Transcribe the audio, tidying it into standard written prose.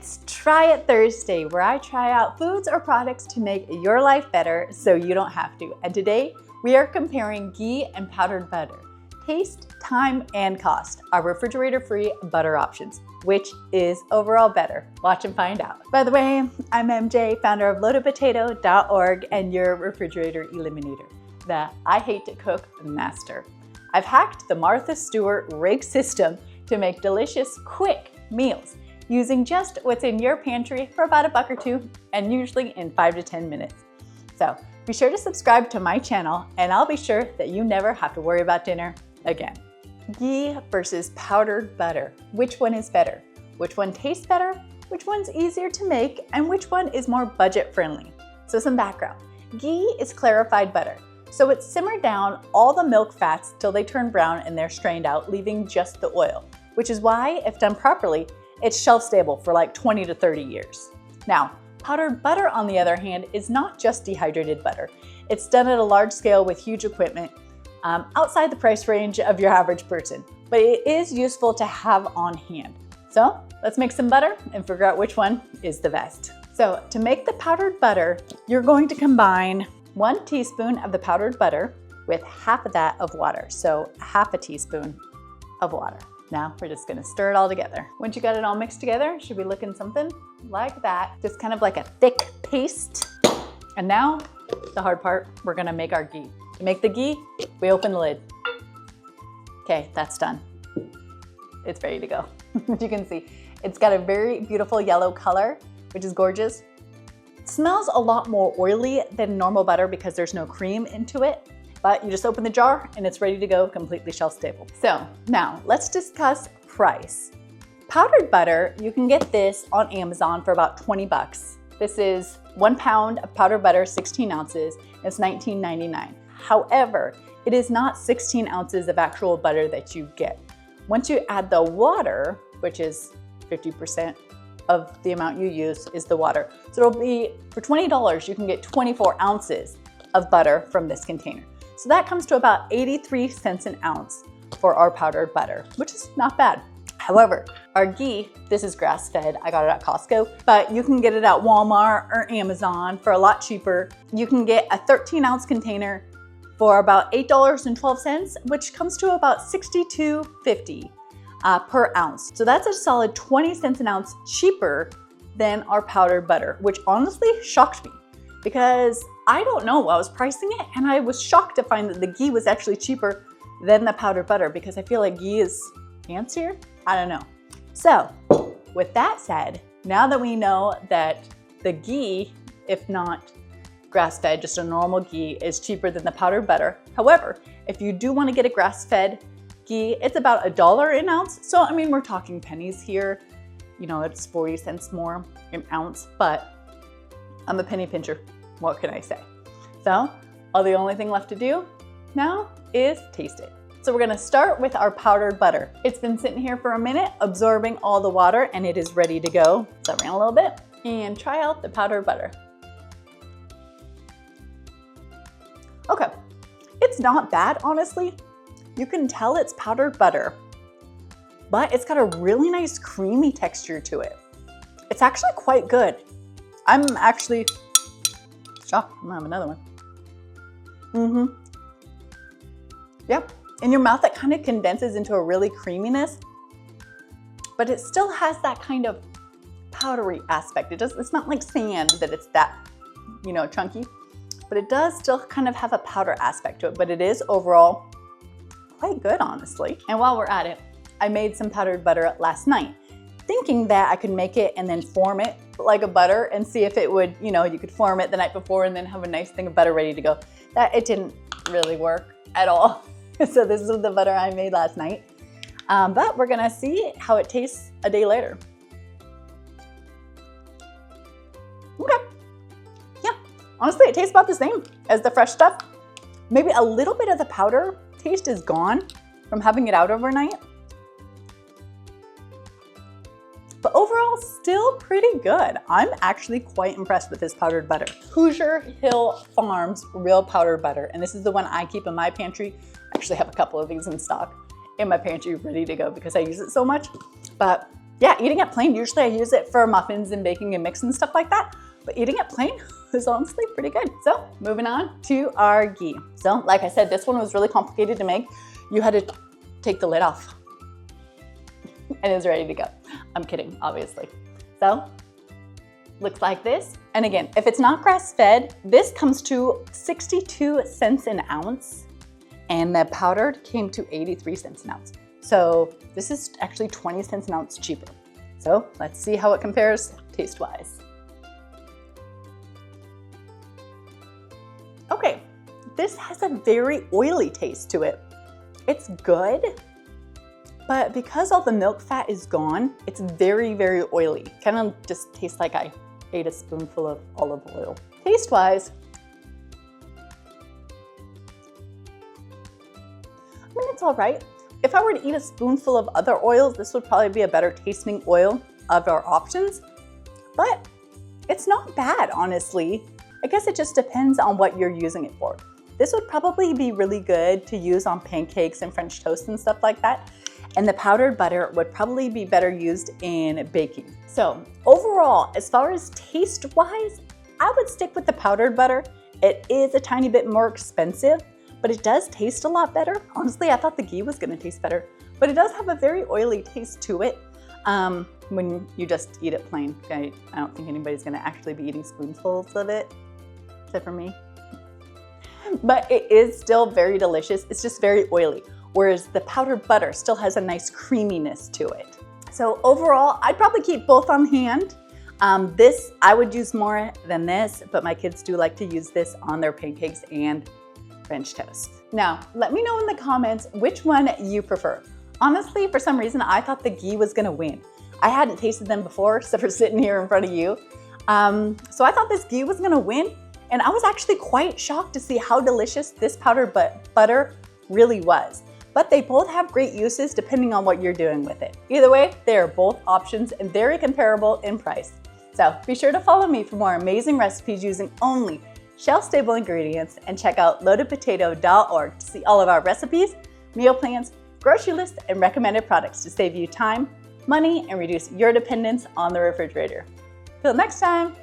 It's Try It Thursday, where I try out foods or products to make your life better so you don't have to. And today we are comparing ghee and powdered butter. Taste, time, and cost are refrigerator-free butter options. Which is overall better? Watch and find out. By the way, I'm MJ, founder of loadedpotato.org and your refrigerator eliminator, the I hate to cook master. I've hacked the Martha Stewart rig system to make delicious, quick meals using just what's in your pantry for about $1 or $2 and usually in 5 to 10 minutes. So be sure to subscribe to my channel and I'll be sure that you never have to worry about dinner again. Ghee versus powdered butter. Which one is better? Which one tastes better? Which one's easier to make? And which one is more budget friendly? So some background. Ghee is clarified butter. So it's simmered down all the milk fats till they turn brown and they're strained out, leaving just the oil, which is why, if done properly, it's shelf stable for like 20 to 30 years. Now, powdered butter, on the other hand, is not just dehydrated butter. It's done at a large scale with huge equipment outside the price range of your average person, but it is useful to have on hand. So let's make some butter and figure out which one is the best. So to make the powdered butter, you're going to combine 1 teaspoon of the powdered butter with half of that of water. So half a teaspoon of water. Now we're just gonna stir it all together. Once you got it all mixed together, it should be looking something like that. Just kind of like a thick paste. And now the hard part, we're gonna make our ghee. To make the ghee, we open the lid. Okay, that's done. It's ready to go. As you can see, it's got a very beautiful yellow color, which is gorgeous. It smells a lot more oily than normal butter because there's no cream into it, but you just open the jar and it's ready to go, completely shelf stable. So now let's discuss price. Powdered butter, you can get this on Amazon for about 20 bucks. This is 1 pound of powdered butter, 16 ounces, it's $19.99. However, it is not 16 ounces of actual butter that you get. Once you add the water, which is 50% of the amount you use is the water. So it'll be, for $20, you can get 24 ounces of butter from this container. So that comes to about 83 cents an ounce for our powdered butter, which is not bad. However, our ghee, this is grass-fed, I got it at Costco, but you can get it at Walmart or Amazon for a lot cheaper. You can get a 13-ounce container for about $8.12, which comes to about $62.50 per ounce. So that's a solid 20 cents an ounce cheaper than our powdered butter, which honestly shocked me because I don't know, I was pricing it and I was shocked to find that the ghee was actually cheaper than the powdered butter because I feel like ghee is fancier. I don't know. So with that said, now that we know that the ghee, if not grass-fed, just a normal ghee, is cheaper than the powdered butter. However, if you do want to get a grass-fed ghee, it's about $1 an ounce. So, I mean, we're talking pennies here. You know, it's 40 cents more an ounce, but I'm a penny pincher. What can I say? So, the only thing left to do now is taste it. So we're gonna start with our powdered butter. It's been sitting here for a minute, absorbing all the water, and it is ready to go. So around a little bit and try out the powdered butter. Okay, it's not bad, honestly. You can tell it's powdered butter, but it's got a really nice creamy texture to it. It's actually quite good. I'm actually shocked. I'm gonna have another one. Yep, in your mouth it kind of condenses into a really creaminess, but it still has that kind of powdery aspect. It's not like sand that it's that, you know, chunky. But it does still kind of have a powder aspect to it, but it is overall quite good, honestly. And while we're at it, I made some powdered butter last night, thinking that I could make it and then form it like a butter and see if it would, you know, you could form it the night before and then have a nice thing of butter ready to go. That it didn't really work at all. So this is the butter I made last night. But we're gonna see how it tastes a day later. Okay. Honestly, it tastes about the same as the fresh stuff. Maybe a little bit of the powder taste is gone from having it out overnight. But overall, still pretty good. I'm actually quite impressed with this powdered butter. Hoosier Hill Farms real powdered butter. And this is the one I keep in my pantry. I actually have a couple of these in stock in my pantry ready to go because I use it so much. But yeah, eating it plain, usually I use it for muffins and baking and mix and stuff like that. But eating it plain is honestly pretty good. So moving on to our ghee. So like I said, this one was really complicated to make. You had to take the lid off and it's ready to go. I'm kidding, obviously. So looks like this. And again, if it's not grass-fed, this comes to 62 cents an ounce and the powdered came to 83 cents an ounce. So this is actually 20 cents an ounce cheaper. So let's see how it compares taste-wise. Okay, this has a very oily taste to it. It's good, but because all the milk fat is gone, it's very, very oily. Kind of just tastes like I ate a spoonful of olive oil. Taste-wise, I mean, it's all right. If I were to eat a spoonful of other oils, this would probably be a better tasting oil of our options, but it's not bad, honestly. I guess it just depends on what you're using it for. This would probably be really good to use on pancakes and French toast and stuff like that. And the powdered butter would probably be better used in baking. So overall, as far as taste-wise, I would stick with the powdered butter. It is a tiny bit more expensive, but it does taste a lot better. Honestly, I thought the ghee was gonna taste better, but it does have a very oily taste to it when you just eat it plain. I don't think anybody's gonna actually be eating spoonfuls of it, except for me. But it is still very delicious. It's just very oily, whereas the powdered butter still has a nice creaminess to it. So overall, I'd probably keep both on hand. This, I would use more than this, but my kids do like to use this on their pancakes and French toast. Now, let me know in the comments which one you prefer. Honestly, for some reason, I thought the ghee was gonna win. I hadn't tasted them before, except for sitting here in front of you. So I thought this ghee was gonna win, and I was actually quite shocked to see how delicious this powdered butter really was. But they both have great uses depending on what you're doing with it. Either way, they are both options and very comparable in price. So be sure to follow me for more amazing recipes using only shelf-stable ingredients, and check out loadedpotato.org to see all of our recipes, meal plans, grocery lists, and recommended products to save you time, money, and reduce your dependence on the refrigerator. Till next time.